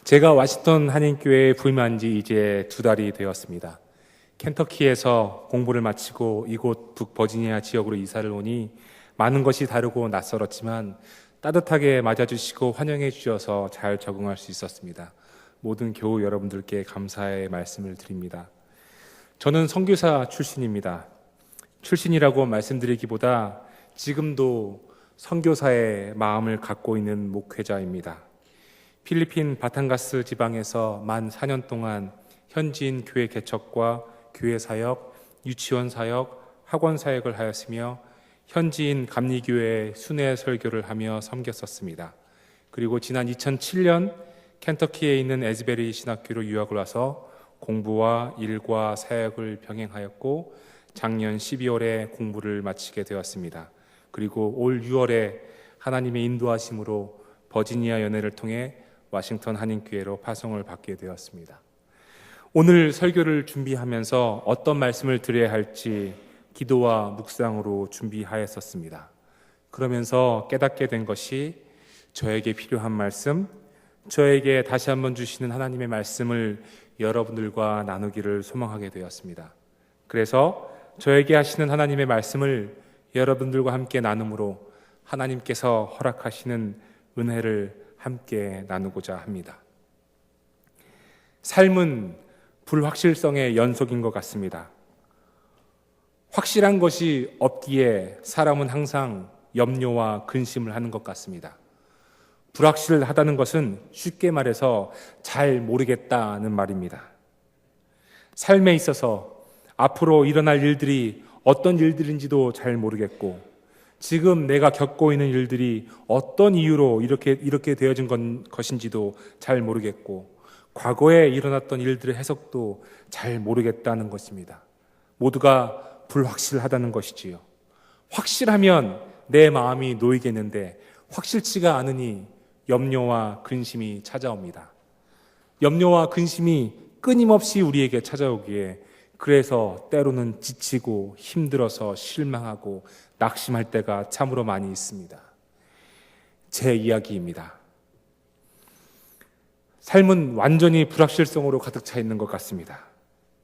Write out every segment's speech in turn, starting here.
제가 워싱턴 한인교회에 부임한 지 이제 2달이 되었습니다. 켄터키에서 공부를 마치고 이곳 북버지니아 지역으로 이사를 오니 많은 것이 다르고 낯설었지만 따뜻하게 맞아주시고 환영해 주셔서 잘 적응할 수 있었습니다. 모든 교우 여러분들께 감사의 말씀을 드립니다. 저는 선교사 출신입니다. 출신이라고 말씀드리기보다 지금도 선교사의 마음을 갖고 있는 목회자입니다. 필리핀 바탕가스 지방에서 만 4년 동안 현지인 교회 개척과 교회 사역, 유치원 사역, 학원 사역을 하였으며 현지인 감리교회 순회 설교를 하며 섬겼었습니다. 그리고 지난 2007년 켄터키에 있는 에즈베리 신학교로 유학을 와서 공부와 일과 사역을 병행하였고 작년 12월에 공부를 마치게 되었습니다. 그리고 올 6월에 하나님의 인도하심으로 버지니아 연회를 통해 워싱턴 한인교회로 파송을 받게 되었습니다. 오늘 설교를 준비하면서 어떤 말씀을 드려야 할지 기도와 묵상으로 준비하였었습니다. 그러면서 깨닫게 된 것이 저에게 필요한 말씀, 저에게 다시 한번 주시는 하나님의 말씀을 여러분들과 나누기를 소망하게 되었습니다. 그래서 저에게 하시는 하나님의 말씀을 여러분들과 함께 나눔으로 하나님께서 허락하시는 은혜를 함께 나누고자 합니다. 삶은 불확실성의 연속인 것 같습니다. 확실한 것이 없기에 사람은 항상 염려와 근심을 하는 것 같습니다. 불확실하다는 것은 쉽게 말해서 잘 모르겠다는 말입니다. 삶에 있어서 앞으로 일어날 일들이 어떤 일들인지도 잘 모르겠고 지금 내가 겪고 있는 일들이 어떤 이유로 이렇게 되어진 것인지도 잘 모르겠고 과거에 일어났던 일들의 해석도 잘 모르겠다는 것입니다. 모두가 불확실하다는 것이지요. 확실하면 내 마음이 놓이겠는데 확실치가 않으니 염려와 근심이 찾아옵니다. 염려와 근심이 끊임없이 우리에게 찾아오기에 그래서 때로는 지치고 힘들어서 실망하고 낙심할 때가 참으로 많이 있습니다. 제 이야기입니다. 삶은 완전히 불확실성으로 가득 차 있는 것 같습니다.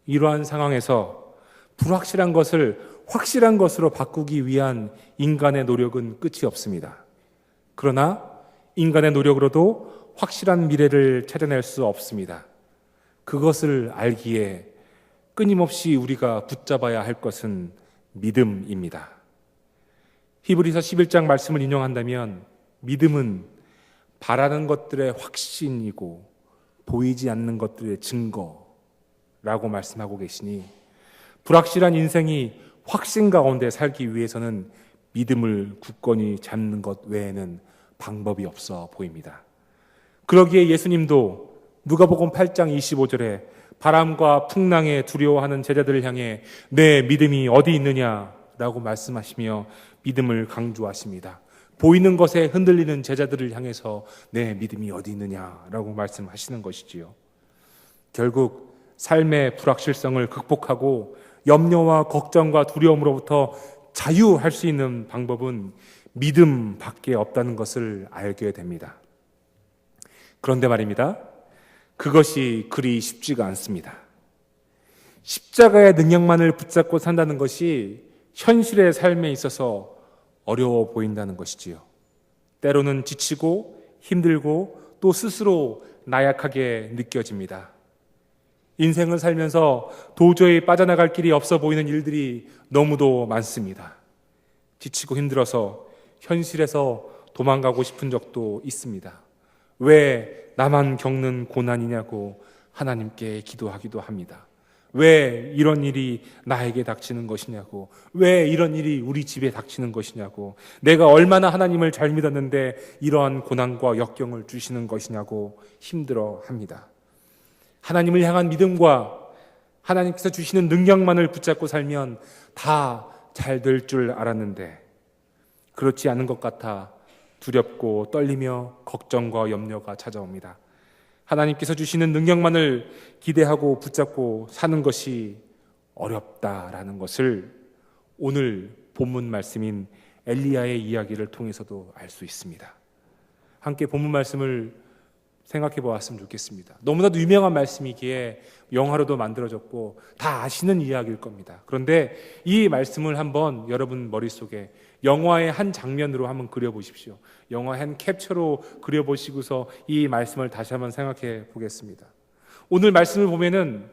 이러한 상황에서 불확실한 것을 확실한 것으로 바꾸기 위한 인간의 노력은 끝이 없습니다. 그러나 인간의 노력으로도 확실한 미래를 찾아낼 수 없습니다. 그것을 알기에 끊임없이 우리가 붙잡아야 할 것은 믿음입니다. 히브리서 11장 말씀을 인용한다면 믿음은 바라는 것들의 확신이고 보이지 않는 것들의 증거라고 말씀하고 계시니 불확실한 인생이 확신 가운데 살기 위해서는 믿음을 굳건히 잡는 것 외에는 방법이 없어 보입니다. 그러기에 예수님도 누가복음 8장 25절에 바람과 풍랑에 두려워하는 제자들을 향해 내 믿음이 어디 있느냐라고 말씀하시며 믿음을 강조하십니다. 보이는 것에 흔들리는 제자들을 향해서 내 믿음이 어디 있느냐라고 말씀하시는 것이지요. 결국 삶의 불확실성을 극복하고 염려와 걱정과 두려움으로부터 자유할 수 있는 방법은 믿음밖에 없다는 것을 알게 됩니다. 그런데 말입니다. 그것이 그리 쉽지가 않습니다. 십자가의 능력만을 붙잡고 산다는 것이 현실의 삶에 있어서 어려워 보인다는 것이지요. 때로는 지치고 힘들고 또 스스로 나약하게 느껴집니다. 인생을 살면서 도저히 빠져나갈 길이 없어 보이는 일들이 너무도 많습니다. 지치고 힘들어서 현실에서 도망가고 싶은 적도 있습니다. 왜 나만 겪는 고난이냐고 하나님께 기도하기도 합니다. 왜 이런 일이 나에게 닥치는 것이냐고, 왜 이런 일이 우리 집에 닥치는 것이냐고, 내가 얼마나 하나님을 잘 믿었는데 이러한 고난과 역경을 주시는 것이냐고 힘들어합니다. 하나님을 향한 믿음과 하나님께서 주시는 능력만을 붙잡고 살면 다 잘 될 줄 알았는데 그렇지 않은 것 같아 두렵고 떨리며 걱정과 염려가 찾아옵니다. 하나님께서 주시는 능력만을 기대하고 붙잡고 사는 것이 어렵다라는 것을 오늘 본문 말씀인 엘리야의 이야기를 통해서도 알 수 있습니다. 함께 본문 말씀을 생각해 보았으면 좋겠습니다. 너무나도 유명한 말씀이기에 영화로도 만들어졌고 다 아시는 이야기일 겁니다. 그런데 이 말씀을 한번 여러분 머릿속에 영화의 한 장면으로 한번 그려보십시오. 영화의 한 캡처로 그려보시고서 이 말씀을 다시 한번 생각해 보겠습니다. 오늘 말씀을 보면은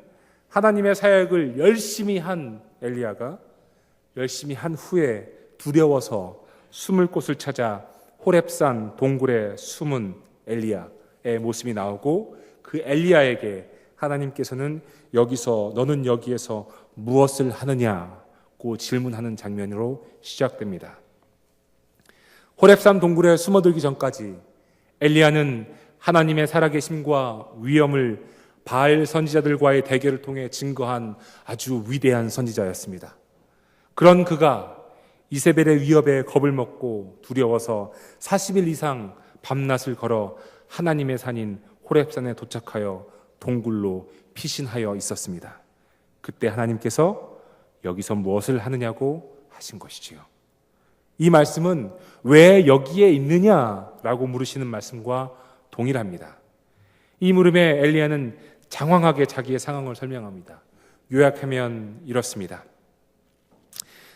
하나님의 사역을 열심히 한 엘리야가 열심히 한 후에 두려워서 숨을 곳을 찾아 호렙산 동굴에 숨은 엘리야의 모습이 나오고, 그 엘리야에게 하나님께서는 여기서 너는 여기에서 무엇을 하느냐고 질문하는 장면으로 시작됩니다. 호렙산 동굴에 숨어들기 전까지 엘리야는 하나님의 살아계심과 위엄을 바알 선지자들과의 대결을 통해 증거한 아주 위대한 선지자였습니다. 그런 그가 이세벨의 위협에 겁을 먹고 두려워서 40일 이상 밤낮을 걸어 하나님의 산인 호렙산에 도착하여 동굴로 피신하여 있었습니다. 그때 하나님께서 여기서 무엇을 하느냐고 하신 것이지요. 이 말씀은 왜 여기에 있느냐라고 물으시는 말씀과 동일합니다. 이 물음에 엘리야는 장황하게 자기의 상황을 설명합니다. 요약하면 이렇습니다.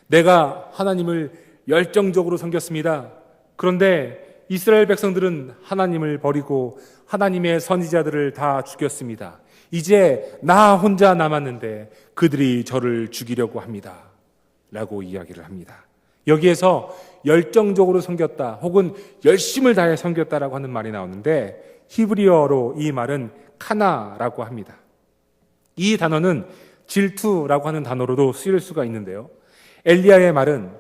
내가 하나님을 열정적으로 섬겼습니다. 그런데 이스라엘 백성들은 하나님을 버리고 하나님의 선지자들을 다 죽였습니다. 이제 나 혼자 남았는데 그들이 저를 죽이려고 합니다. 라고 이야기를 합니다. 여기에서 열정적으로 섬겼다 혹은 열심을 다해 섬겼다라고 하는 말이 나오는데, 히브리어로 이 말은 카나라고 합니다. 이 단어는 질투라고 하는 단어로도 쓰일 수가 있는데요, 엘리야의 말은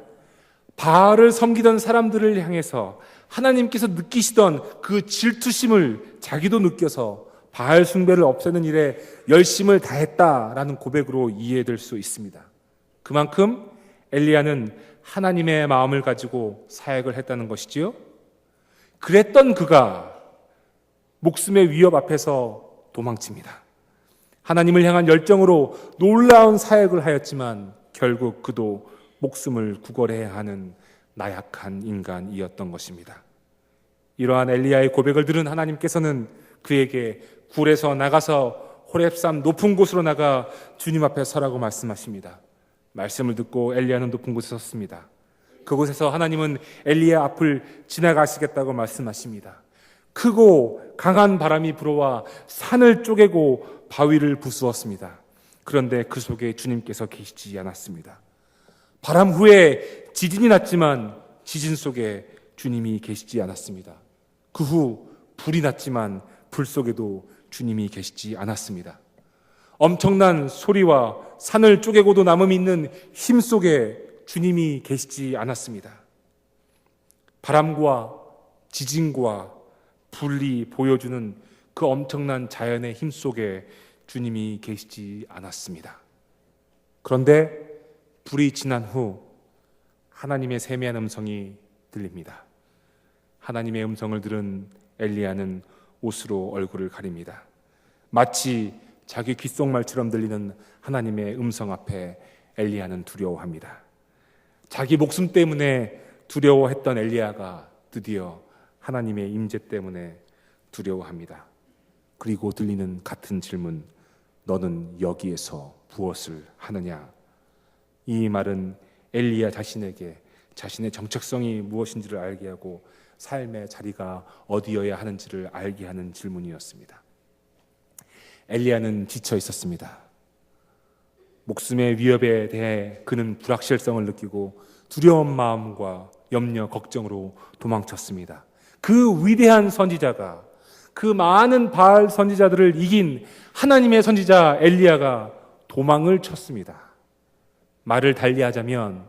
바알을 섬기던 사람들을 향해서 하나님께서 느끼시던 그 질투심을 자기도 느껴서 바알 숭배를 없애는 일에 열심을 다했다라는 고백으로 이해될 수 있습니다. 그만큼 엘리야는 하나님의 마음을 가지고 사역을 했다는 것이지요. 그랬던 그가 목숨의 위협 앞에서 도망칩니다. 하나님을 향한 열정으로 놀라운 사역을 하였지만 결국 그도 목숨을 구걸해야 하는 나약한 인간이었던 것입니다. 이러한 엘리야의 고백을 들은 하나님께서는 그에게 굴에서 나가서 호렙산 높은 곳으로 나가 주님 앞에 서라고 말씀하십니다. 말씀을 듣고 엘리야는 높은 곳에 섰습니다. 그곳에서 하나님은 엘리야 앞을 지나가시겠다고 말씀하십니다. 크고 강한 바람이 불어와 산을 쪼개고 바위를 부수었습니다. 그런데 그 속에 주님께서 계시지 않았습니다. 바람 후에 지진이 났지만 지진 속에 주님이 계시지 않았습니다. 그 후 불이 났지만 불 속에도 주님이 계시지 않았습니다. 엄청난 소리와 산을 쪼개고도 남음 있는 힘 속에 주님이 계시지 않았습니다. 바람과 지진과 불이 보여주는 그 엄청난 자연의 힘 속에 주님이 계시지 않았습니다. 그런데 불이 지난 후 하나님의 세미한 음성이 들립니다. 하나님의 음성을 들은 엘리야는 옷으로 얼굴을 가립니다. 마치 자기 귓속말처럼 들리는 하나님의 음성 앞에 엘리야는 두려워합니다. 자기 목숨 때문에 두려워했던 엘리야가 드디어 하나님의 임재 때문에 두려워합니다. 그리고 들리는 같은 질문, 너는 여기에서 무엇을 하느냐? 이 말은 엘리야 자신에게 자신의 정체성이 무엇인지를 알게 하고 삶의 자리가 어디여야 하는지를 알게 하는 질문이었습니다. 엘리야는 지쳐 있었습니다. 목숨의 위협에 대해 그는 불확실성을 느끼고 두려운 마음과 염려, 걱정으로 도망쳤습니다. 그 위대한 선지자가, 그 많은 바알 선지자들을 이긴 하나님의 선지자 엘리야가 도망을 쳤습니다. 말을 달리하자면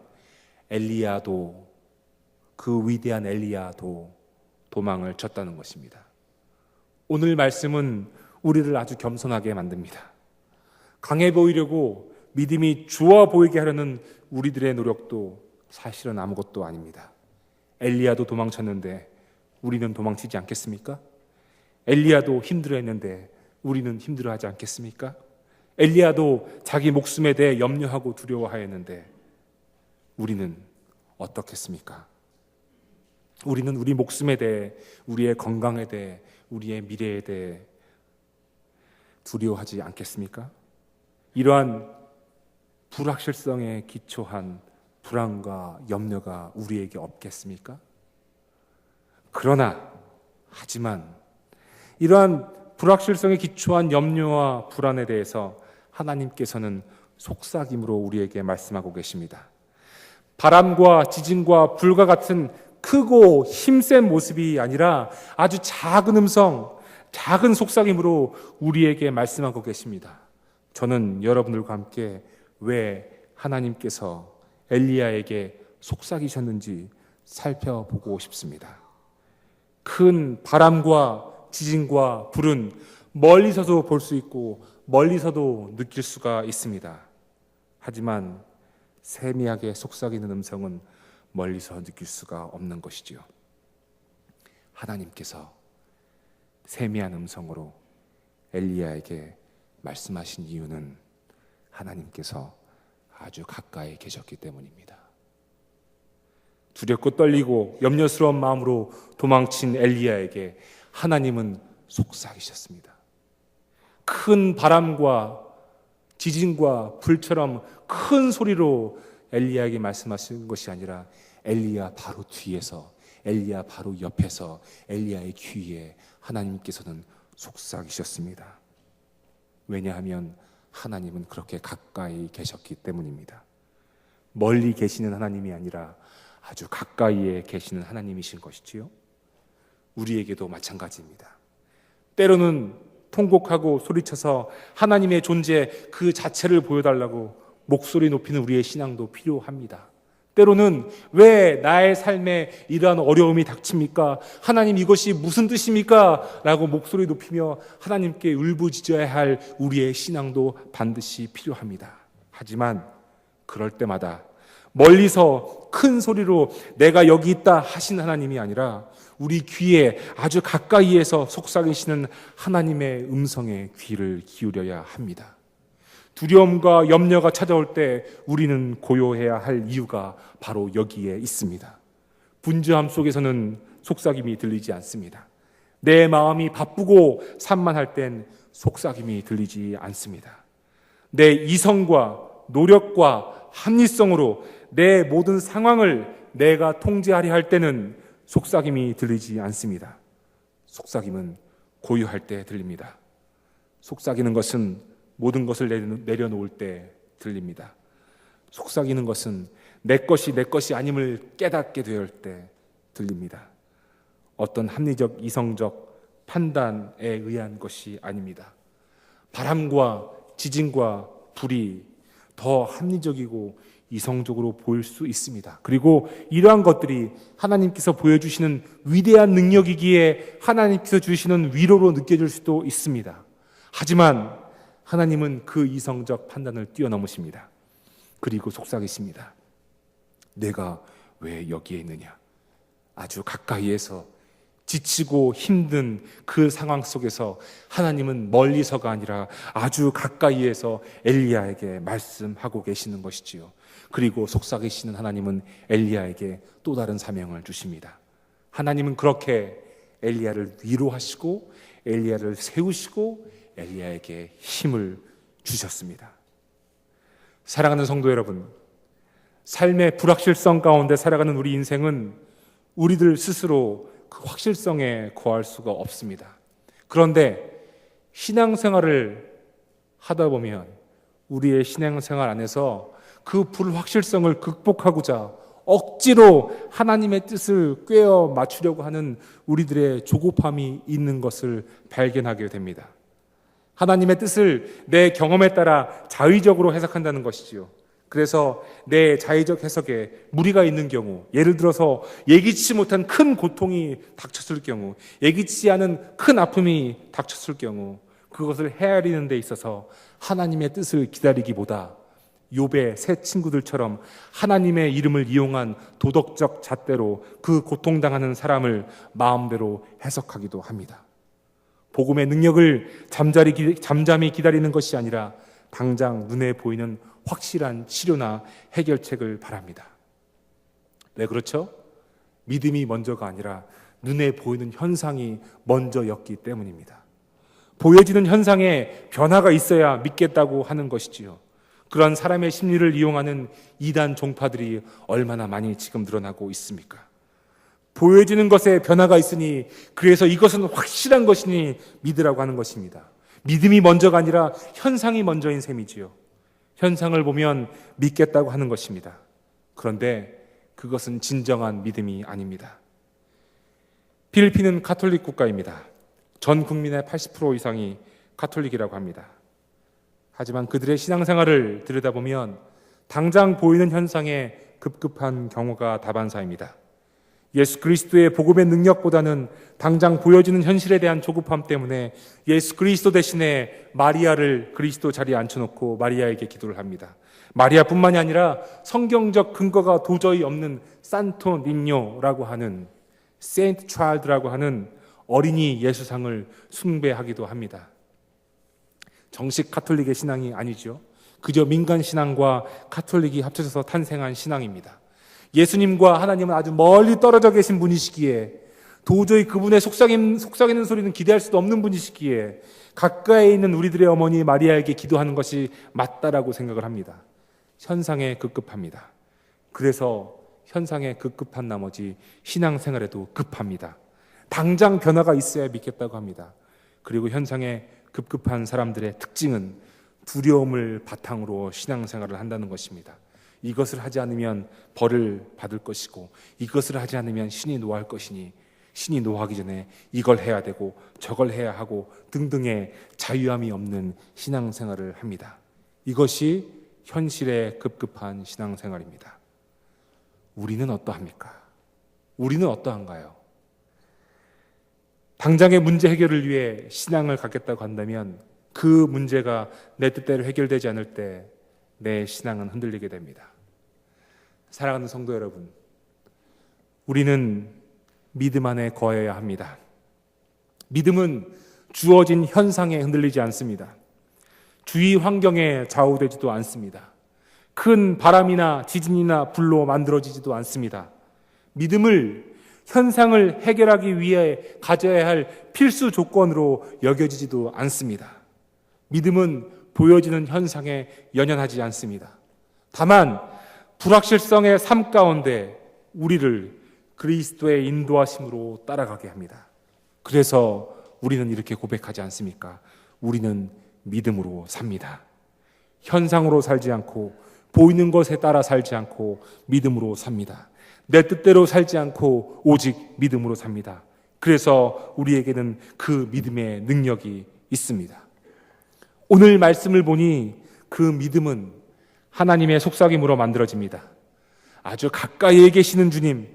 엘리야도, 그 위대한 엘리야도 도망을 쳤다는 것입니다. 오늘 말씀은 우리를 아주 겸손하게 만듭니다. 강해 보이려고 믿음이 좋아 보이게 하려는 우리들의 노력도 사실은 아무것도 아닙니다. 엘리야도 도망쳤는데 우리는 도망치지 않겠습니까? 엘리야도 힘들어했는데 우리는 힘들어하지 않겠습니까? 엘리야도 자기 목숨에 대해 염려하고 두려워하였는데 우리는 어떻겠습니까? 우리는 우리 목숨에 대해, 우리의 건강에 대해, 우리의 미래에 대해 두려워하지 않겠습니까? 이러한 불확실성에 기초한 불안과 염려가 우리에게 없겠습니까? 하지만 이러한 불확실성에 기초한 염려와 불안에 대해서 하나님께서는 속삭임으로 우리에게 말씀하고 계십니다. 바람과 지진과 불과 같은 크고 힘센 모습이 아니라 아주 작은 음성, 작은 속삭임으로 우리에게 말씀하고 계십니다. 저는 여러분들과 함께 왜 하나님께서 엘리야에게 속삭이셨는지 살펴보고 싶습니다. 큰 바람과 지진과 불은 멀리서도 볼 수 있고 멀리서도 느낄 수가 있습니다. 하지만 세미하게 속삭이는 음성은 멀리서 느낄 수가 없는 것이지요. 하나님께서 세미한 음성으로 엘리야에게 말씀하신 이유는 하나님께서 아주 가까이 계셨기 때문입니다. 두렵고 떨리고 염려스러운 마음으로 도망친 엘리야에게 하나님은 속삭이셨습니다. 큰 바람과 지진과 불처럼 큰 소리로 엘리야에게 말씀하신 것이 아니라 엘리야 바로 뒤에서, 엘리야 바로 옆에서 엘리야의 귀에 하나님께서는 속삭이셨습니다. 왜냐하면 하나님은 그렇게 가까이 계셨기 때문입니다. 멀리 계시는 하나님이 아니라 아주 가까이에 계시는 하나님이신 것이지요. 우리에게도 마찬가지입니다. 때로는 통곡하고 소리쳐서 하나님의 존재 그 자체를 보여달라고 목소리 높이는 우리의 신앙도 필요합니다. 때로는 왜 나의 삶에 이러한 어려움이 닥칩니까? 하나님 이것이 무슨 뜻입니까? 라고 목소리 높이며 하나님께 울부짖어야 할 우리의 신앙도 반드시 필요합니다. 하지만 그럴 때마다 멀리서 큰 소리로 내가 여기 있다 하시는 하나님이 아니라 우리 귀에 아주 가까이에서 속삭이시는 하나님의 음성에 귀를 기울여야 합니다. 두려움과 염려가 찾아올 때 우리는 고요해야 할 이유가 바로 여기에 있습니다. 분주함 속에서는 속삭임이 들리지 않습니다. 내 마음이 바쁘고 산만할 땐 속삭임이 들리지 않습니다. 내 이성과 노력과 합리성으로 내 모든 상황을 내가 통제하려 할 때는 속삭임이 들리지 않습니다. 속삭임은 고요할 때 들립니다. 속삭이는 것은 모든 것을 내려놓을 때 들립니다. 속삭이는 것은 내 것이 아님을 깨닫게 될 때 들립니다. 어떤 합리적, 이성적 판단에 의한 것이 아닙니다. 바람과 지진과 불이 더 합리적이고 이성적으로 보일 수 있습니다. 그리고 이러한 것들이 하나님께서 보여주시는 위대한 능력이기에 하나님께서 주시는 위로로 느껴질 수도 있습니다. 하지만 하나님은 그 이성적 판단을 뛰어넘으십니다. 그리고 속삭이십니다. 내가 왜 여기에 있느냐? 아주 가까이에서 지치고 힘든 그 상황 속에서 하나님은 멀리서가 아니라 아주 가까이에서 엘리야에게 말씀하고 계시는 것이지요. 그리고 속삭이시는 하나님은 엘리야에게 또 다른 사명을 주십니다. 하나님은 그렇게 엘리야를 위로하시고 엘리야를 세우시고 엘리야에게 힘을 주셨습니다. 사랑하는 성도 여러분, 삶의 불확실성 가운데 살아가는 우리 인생은 우리들 스스로 그 확실성에 거할 수가 없습니다. 그런데 신앙생활을 하다 보면 우리의 신앙생활 안에서 그 불확실성을 극복하고자 억지로 하나님의 뜻을 꿰어 맞추려고 하는 우리들의 조급함이 있는 것을 발견하게 됩니다. 하나님의 뜻을 내 경험에 따라 자의적으로 해석한다는 것이지요. 그래서 내 자의적 해석에 무리가 있는 경우, 예를 들어서 예기치 못한 큰 고통이 닥쳤을 경우, 예기치 않은 큰 아픔이 닥쳤을 경우 그것을 헤아리는 데 있어서 하나님의 뜻을 기다리기보다 욥의 세 친구들처럼 하나님의 이름을 이용한 도덕적 잣대로 그 고통당하는 사람을 마음대로 해석하기도 합니다. 복음의 능력을 잠잠히 기다리는 것이 아니라 당장 눈에 보이는 확실한 치료나 해결책을 바랍니다. 왜 그렇죠? 믿음이 먼저가 아니라 눈에 보이는 현상이 먼저였기 때문입니다. 보여지는 현상에 변화가 있어야 믿겠다고 하는 것이지요. 그런 사람의 심리를 이용하는 이단 종파들이 얼마나 많이 지금 늘어나고 있습니까? 보여지는 것에 변화가 있으니 그래서 이것은 확실한 것이니 믿으라고 하는 것입니다. 믿음이 먼저가 아니라 현상이 먼저인 셈이지요. 현상을 보면 믿겠다고 하는 것입니다. 그런데 그것은 진정한 믿음이 아닙니다. 필리핀은 가톨릭 국가입니다. 전 국민의 80% 이상이 가톨릭이라고 합니다. 하지만 그들의 신앙생활을 들여다보면 당장 보이는 현상에 급급한 경우가 다반사입니다. 예수 그리스도의 복음의 능력보다는 당장 보여지는 현실에 대한 조급함 때문에 예수 그리스도 대신에 마리아를 그리스도 자리에 앉혀놓고 마리아에게 기도를 합니다. 마리아뿐만이 아니라 성경적 근거가 도저히 없는 산토 니뇨라고 하는 세인트 차일드라고 하는 어린이 예수상을 숭배하기도 합니다. 정식 가톨릭의 신앙이 아니죠. 그저 민간 신앙과 가톨릭이 합쳐져서 탄생한 신앙입니다. 예수님과 하나님은 아주 멀리 떨어져 계신 분이시기에 도저히 그분의 속삭이는 소리는 기대할 수도 없는 분이시기에 가까이 있는 우리들의 어머니 마리아에게 기도하는 것이 맞다라고 생각을 합니다. 현상에 급급합니다. 그래서 현상에 급급한 나머지 신앙생활에도 급합니다. 당장 변화가 있어야 믿겠다고 합니다. 그리고 현상에 급급한 사람들의 특징은 두려움을 바탕으로 신앙생활을 한다는 것입니다. 이것을 하지 않으면 벌을 받을 것이고 이것을 하지 않으면 신이 노할 것이니 신이 노하기 전에 이걸 해야 되고 저걸 해야 하고 등등의 자유함이 없는 신앙생활을 합니다. 이것이 현실에 급급한 신앙생활입니다. 우리는 어떠합니까? 우리는 어떠한가요? 당장의 문제 해결을 위해 신앙을 갖겠다고 한다면 그 문제가 내 뜻대로 해결되지 않을 때 내 신앙은 흔들리게 됩니다. 사랑하는 성도 여러분, 우리는 믿음 안에 거해야 합니다. 믿음은 주어진 현상에 흔들리지 않습니다. 주위 환경에 좌우되지도 않습니다. 큰 바람이나 지진이나 불로 만들어지지도 않습니다. 믿음을 현상을 해결하기 위해 가져야 할 필수 조건으로 여겨지지도 않습니다. 믿음은 보여지는 현상에 연연하지 않습니다. 다만 불확실성의 삶 가운데 우리를 그리스도의 인도하심으로 따라가게 합니다. 그래서 우리는 이렇게 고백하지 않습니까? 우리는 믿음으로 삽니다. 현상으로 살지 않고 보이는 것에 따라 살지 않고 믿음으로 삽니다. 내 뜻대로 살지 않고 오직 믿음으로 삽니다. 그래서 우리에게는 그 믿음의 능력이 있습니다. 오늘 말씀을 보니 그 믿음은 하나님의 속삭임으로 만들어집니다. 아주 가까이에 계시는 주님,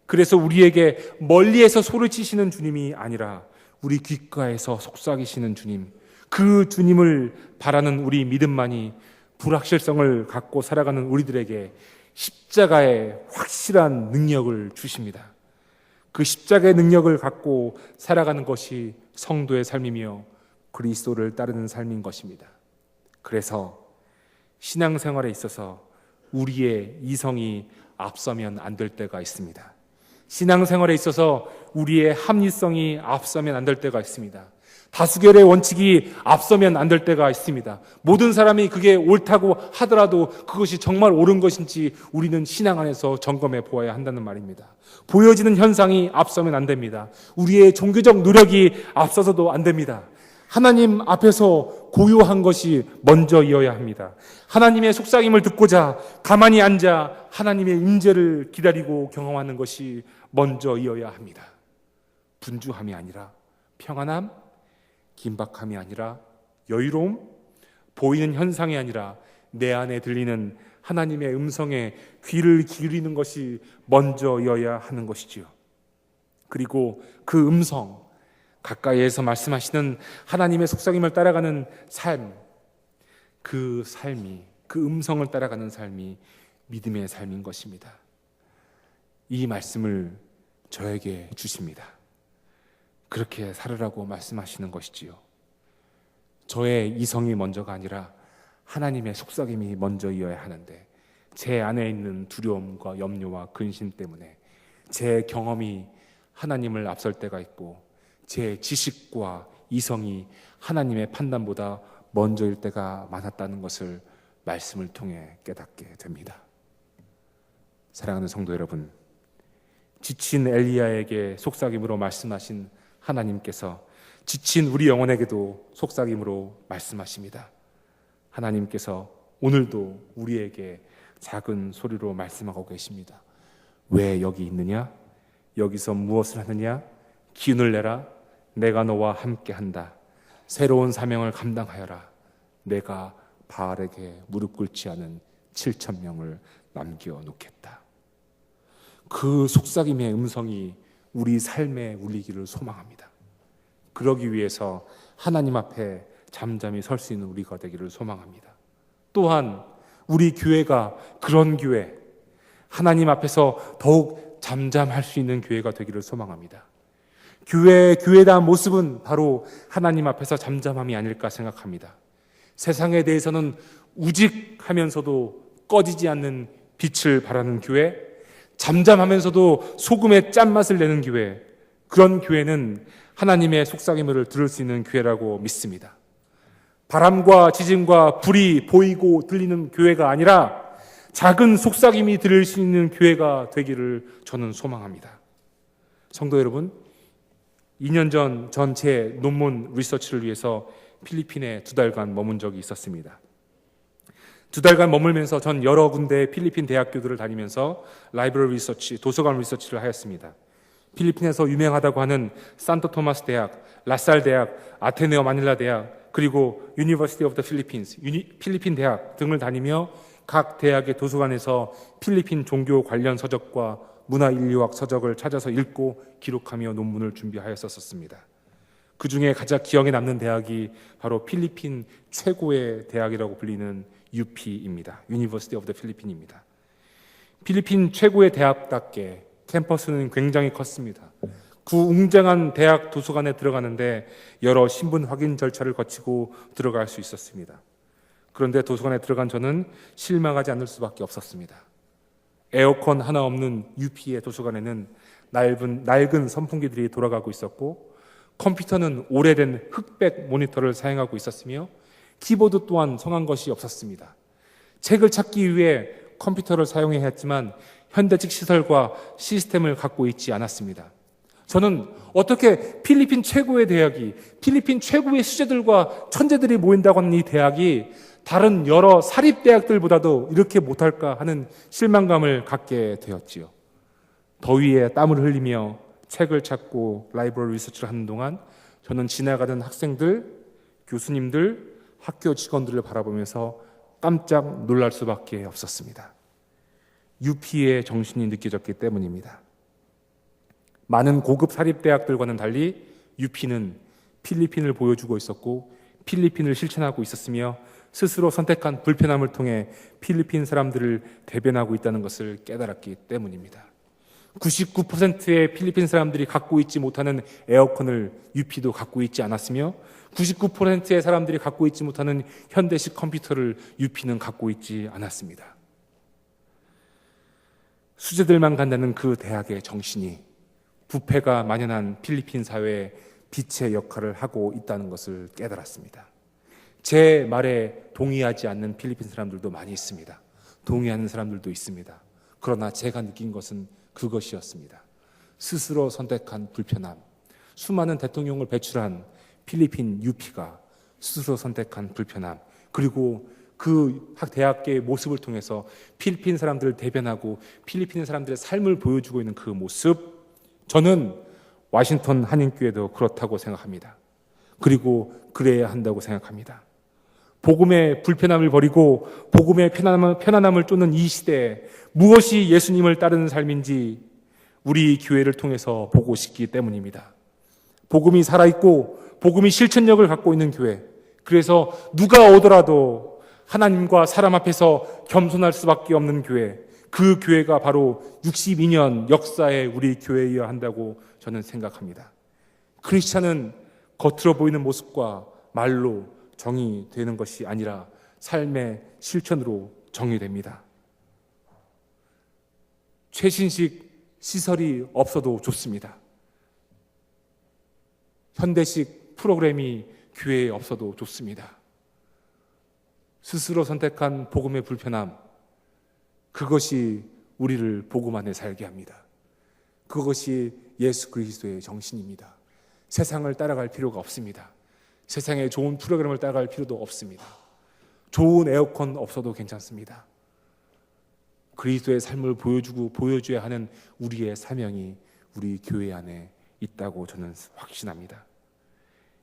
그래서 우리에게 멀리에서 소리치시는 주님이 아니라 우리 귓가에서 속삭이시는 주님, 그 주님을 바라는 우리 믿음만이 불확실성을 갖고 살아가는 우리들에게 십자가의 확실한 능력을 주십니다. 그 십자가의 능력을 갖고 살아가는 것이 성도의 삶이며 그리스도를 따르는 삶인 것입니다. 그래서 신앙생활에 있어서 우리의 이성이 앞서면 안 될 때가 있습니다. 신앙생활에 있어서 우리의 합리성이 앞서면 안 될 때가 있습니다. 다수결의 원칙이 앞서면 안 될 때가 있습니다. 모든 사람이 그게 옳다고 하더라도 그것이 정말 옳은 것인지 우리는 신앙 안에서 점검해 보아야 한다는 말입니다. 보여지는 현상이 앞서면 안 됩니다. 우리의 종교적 노력이 앞서서도 안 됩니다. 하나님 앞에서 고요한 것이 먼저이어야 합니다. 하나님의 속삭임을 듣고자 가만히 앉아 하나님의 임재를 기다리고 경험하는 것이 먼저이어야 합니다. 분주함이 아니라 평안함, 긴박함이 아니라 여유로움, 보이는 현상이 아니라 내 안에 들리는 하나님의 음성에 귀를 기울이는 것이 먼저여야 하는 것이지요. 그리고 그 음성, 가까이에서 말씀하시는 하나님의 속삭임을 따라가는 삶, 그 삶이, 그 음성을 따라가는 삶이 믿음의 삶인 것입니다. 이 말씀을 저에게 주십니다. 그렇게 살으라고 말씀하시는 것이지요. 저의 이성이 먼저가 아니라 하나님의 속삭임이 먼저이어야 하는데 제 안에 있는 두려움과 염려와 근심 때문에 제 경험이 하나님을 앞설 때가 있고 제 지식과 이성이 하나님의 판단보다 먼저일 때가 많았다는 것을 말씀을 통해 깨닫게 됩니다. 사랑하는 성도 여러분, 지친 엘리야에게 속삭임으로 말씀하신 하나님께서 지친 우리 영혼에게도 속삭임으로 말씀하십니다. 하나님께서 오늘도 우리에게 작은 소리로 말씀하고 계십니다. 왜 여기 있느냐? 여기서 무엇을 하느냐? 기운을 내라. 내가 너와 함께 한다. 새로운 사명을 감당하여라. 내가 바알에게 무릎 꿇지 않은 7,000명을 남겨놓겠다. 그 속삭임의 음성이 우리 삶에 울리기를 소망합니다. 그러기 위해서 하나님 앞에 잠잠히 설 수 있는 우리가 되기를 소망합니다. 또한 우리 교회가 그런 교회, 하나님 앞에서 더욱 잠잠할 수 있는 교회가 되기를 소망합니다. 교회에 대한 모습은 바로 하나님 앞에서 잠잠함이 아닐까 생각합니다. 세상에 대해서는 우직하면서도 꺼지지 않는 빛을 발하는 교회, 잠잠하면서도 소금의 짠맛을 내는 교회, 그런 교회는 하나님의 속삭임을 들을 수 있는 교회라고 믿습니다. 바람과 지진과 불이 보이고 들리는 교회가 아니라 작은 속삭임이 들릴 수 있는 교회가 되기를 저는 소망합니다. 성도 여러분, 2년 전 전체 논문 리서치를 위해서 필리핀에 2달간 머문 적이 있었습니다. 2달간 머물면서 전 여러 군데 필리핀 대학교들을 다니면서 라이브러리 리서치, 도서관 리서치를 하였습니다. 필리핀에서 유명하다고 하는 산토 토마스 대학, 라살 대학, 아테네오 마닐라 대학, 그리고 유니버시티 오브 더 필리핀스, 필리핀 대학 등을 다니며 각 대학의 도서관에서 필리핀 종교 관련 서적과 문화인류학 서적을 찾아서 읽고 기록하며 논문을 준비하였었습니다. 그 중에 가장 기억에 남는 대학이 바로 필리핀 최고의 대학이라고 불리는 UP입니다. 유니버시티 오브 더 필리핀입니다. 필리핀 최고의 대학답게 캠퍼스는 굉장히 컸습니다. 그 웅장한 대학 도서관에 들어가는데 여러 신분 확인 절차를 거치고 들어갈 수 있었습니다. 그런데 도서관에 들어간 저는 실망하지 않을 수밖에 없었습니다. 에어컨 하나 없는 UP의 도서관에는 낡은 선풍기들이 돌아가고 있었고, 컴퓨터는 오래된 흑백 모니터를 사용하고 있었으며 키보드 또한 성한 것이 없었습니다. 책을 찾기 위해 컴퓨터를 사용해야 했지만 현대식 시설과 시스템을 갖고 있지 않았습니다. 저는 어떻게 필리핀 최고의 대학이, 필리핀 최고의 수재들과 천재들이 모인다고 하는 이 대학이 다른 여러 사립대학들보다도 이렇게 못할까 하는 실망감을 갖게 되었지요. 더위에 땀을 흘리며 책을 찾고 라이브러리 리서치를 하는 동안 저는 지나가던 학생들, 교수님들, 학교 직원들을 바라보면서 깜짝 놀랄 수밖에 없었습니다. UP의 정신이 느껴졌기 때문입니다. 많은 고급 사립대학들과는 달리 UP는 필리핀을 보여주고 있었고 필리핀을 실천하고 있었으며 스스로 선택한 불편함을 통해 필리핀 사람들을 대변하고 있다는 것을 깨달았기 때문입니다. 99%의 필리핀 사람들이 갖고 있지 못하는 에어컨을 UP도 갖고 있지 않았으며 99%의 사람들이 갖고 있지 못하는 현대식 컴퓨터를 UP는 갖고 있지 않았습니다. 수재들만 간다는 그 대학의 정신이 부패가 만연한 필리핀 사회에 빛의 역할을 하고 있다는 것을 깨달았습니다. 제 말에 동의하지 않는 필리핀 사람들도 많이 있습니다. 동의하는 사람들도 있습니다. 그러나 제가 느낀 것은 그것이었습니다. 스스로 선택한 불편함, 수많은 대통령을 배출한 필리핀 UP가 스스로 선택한 불편함, 그리고 그 대학계의 모습을 통해서 필리핀 사람들을 대변하고 필리핀 사람들의 삶을 보여주고 있는 그 모습, 저는 와싱턴 한인교회도 그렇다고 생각합니다. 그리고 그래야 한다고 생각합니다. 복음의 불편함을 버리고 복음의 편안함을 쫓는 이 시대에 무엇이 예수님을 따르는 삶인지 우리 교회를 통해서 보고 싶기 때문입니다. 복음이 살아있고 복음이 실천력을 갖고 있는 교회, 그래서 누가 오더라도 하나님과 사람 앞에서 겸손할 수밖에 없는 교회, 그 교회가 바로 62년 역사의 우리 교회여야 한다고 저는 생각합니다. 크리스찬은 겉으로 보이는 모습과 말로 정의되는 것이 아니라 삶의 실천으로 정의됩니다. 최신식 시설이 없어도 좋습니다. 현대식 프로그램이 교회에 없어도 좋습니다. 스스로 선택한 복음의 불편함, 그것이 우리를 복음 안에 살게 합니다. 그것이 예수 그리스도의 정신입니다. 세상을 따라갈 필요가 없습니다. 세상에 좋은 프로그램을 따라갈 필요도 없습니다. 좋은 에어컨 없어도 괜찮습니다. 그리스도의 삶을 보여줘야 하는 우리의 사명이 우리 교회 안에 있다고 저는 확신합니다.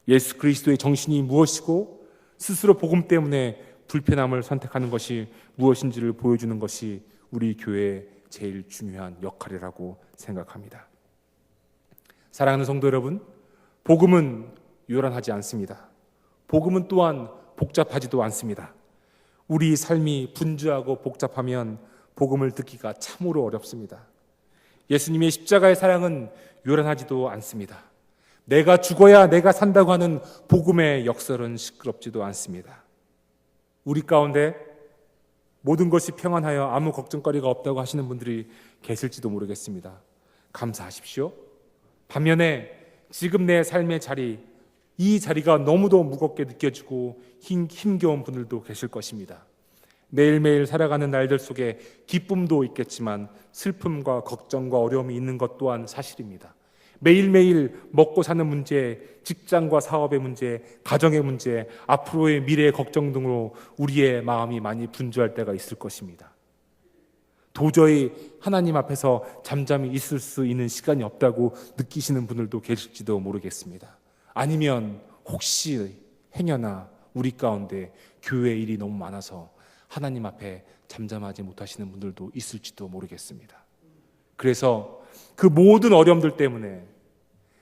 예수 그리스도의 정신이 무엇이고 스스로 복음 때문에 불편함을 선택하는 것이 무엇인지를 보여주는 것이 우리 교회의 제일 중요한 역할이라고 생각합니다. 사랑하는 성도 여러분, 복음은 요란하지 않습니다. 복음은 또한 복잡하지도 않습니다. 우리 삶이 분주하고 복잡하면 복음을 듣기가 참으로 어렵습니다. 예수님의 십자가의 사랑은 요란하지도 않습니다. 내가 죽어야 내가 산다고 하는 복음의 역설은 시끄럽지도 않습니다. 우리 가운데 모든 것이 평안하여 아무 걱정거리가 없다고 하시는 분들이 계실지도 모르겠습니다. 감사하십시오. 반면에 지금 내 삶의 자리, 이 자리가 너무도 무겁게 느껴지고 힘겨운 분들도 계실 것입니다. 매일매일 살아가는 날들 속에 기쁨도 있겠지만 슬픔과 걱정과 어려움이 있는 것 또한 사실입니다. 매일매일 먹고 사는 문제, 직장과 사업의 문제, 가정의 문제, 앞으로의 미래의 걱정 등으로 우리의 마음이 많이 분주할 때가 있을 것입니다. 도저히 하나님 앞에서 잠잠히 있을 수 있는 시간이 없다고 느끼시는 분들도 계실지도 모르겠습니다. 아니면 혹시 행여나 우리 가운데 교회 일이 너무 많아서 하나님 앞에 잠잠하지 못하시는 분들도 있을지도 모르겠습니다. 그래서 그 모든 어려움들 때문에,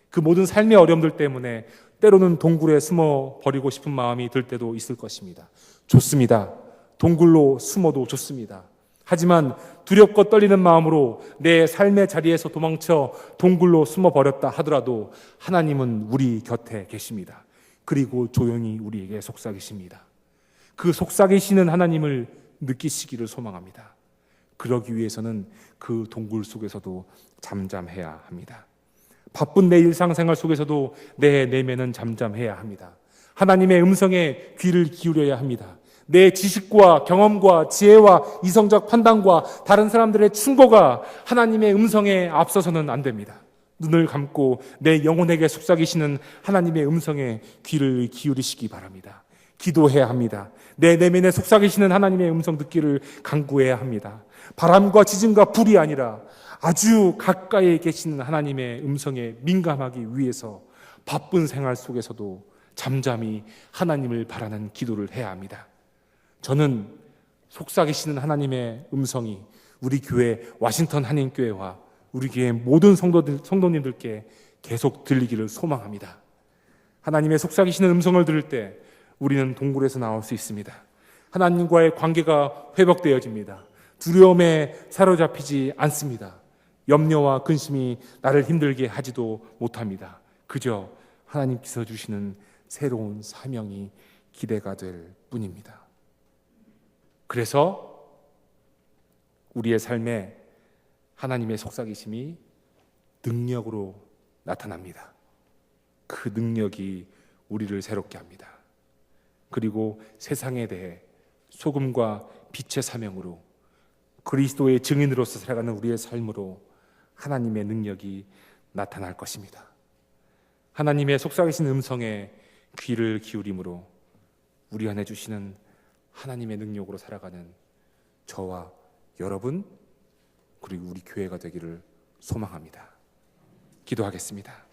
그 모든 삶의 어려움들 때문에 때로는 동굴에 숨어 버리고 싶은 마음이 들 때도 있을 것입니다. 좋습니다. 동굴로 숨어도 좋습니다. 하지만 두렵고 떨리는 마음으로 내 삶의 자리에서 도망쳐 동굴로 숨어 버렸다 하더라도 하나님은 우리 곁에 계십니다. 그리고 조용히 우리에게 속삭이십니다. 그 속삭이시는 하나님을 느끼시기를 소망합니다. 그러기 위해서는 그 동굴 속에서도 잠잠해야 합니다. 바쁜 내 일상생활 속에서도 내 내면은 잠잠해야 합니다. 하나님의 음성에 귀를 기울여야 합니다. 내 지식과 경험과 지혜와 이성적 판단과 다른 사람들의 충고가 하나님의 음성에 앞서서는 안 됩니다. 눈을 감고 내 영혼에게 속삭이시는 하나님의 음성에 귀를 기울이시기 바랍니다. 기도해야 합니다. 내 내면에 속삭이시는 하나님의 음성 듣기를 간구해야 합니다. 바람과 지진과 불이 아니라 아주 가까이 계시는 하나님의 음성에 민감하기 위해서 바쁜 생활 속에서도 잠잠히 하나님을 바라는 기도를 해야 합니다. 저는 속삭이시는 하나님의 음성이 우리 교회 와싱턴 한인교회와 우리 교회 모든 성도님들께 계속 들리기를 소망합니다. 하나님의 속삭이시는 음성을 들을 때 우리는 동굴에서 나올 수 있습니다. 하나님과의 관계가 회복되어집니다. 두려움에 사로잡히지 않습니다. 염려와 근심이 나를 힘들게 하지도 못합니다. 그저 하나님께서 주시는 새로운 사명이 기대가 될 뿐입니다. 그래서 우리의 삶에 하나님의 속삭이심이 능력으로 나타납니다. 그 능력이 우리를 새롭게 합니다. 그리고 세상에 대해 소금과 빛의 사명으로 그리스도의 증인으로서 살아가는 우리의 삶으로 하나님의 능력이 나타날 것입니다. 하나님의 속삭이신 음성에 귀를 기울임으로 우리 안에 주시는 하나님의 능력으로 살아가는 저와 여러분 그리고 우리 교회가 되기를 소망합니다. 기도하겠습니다.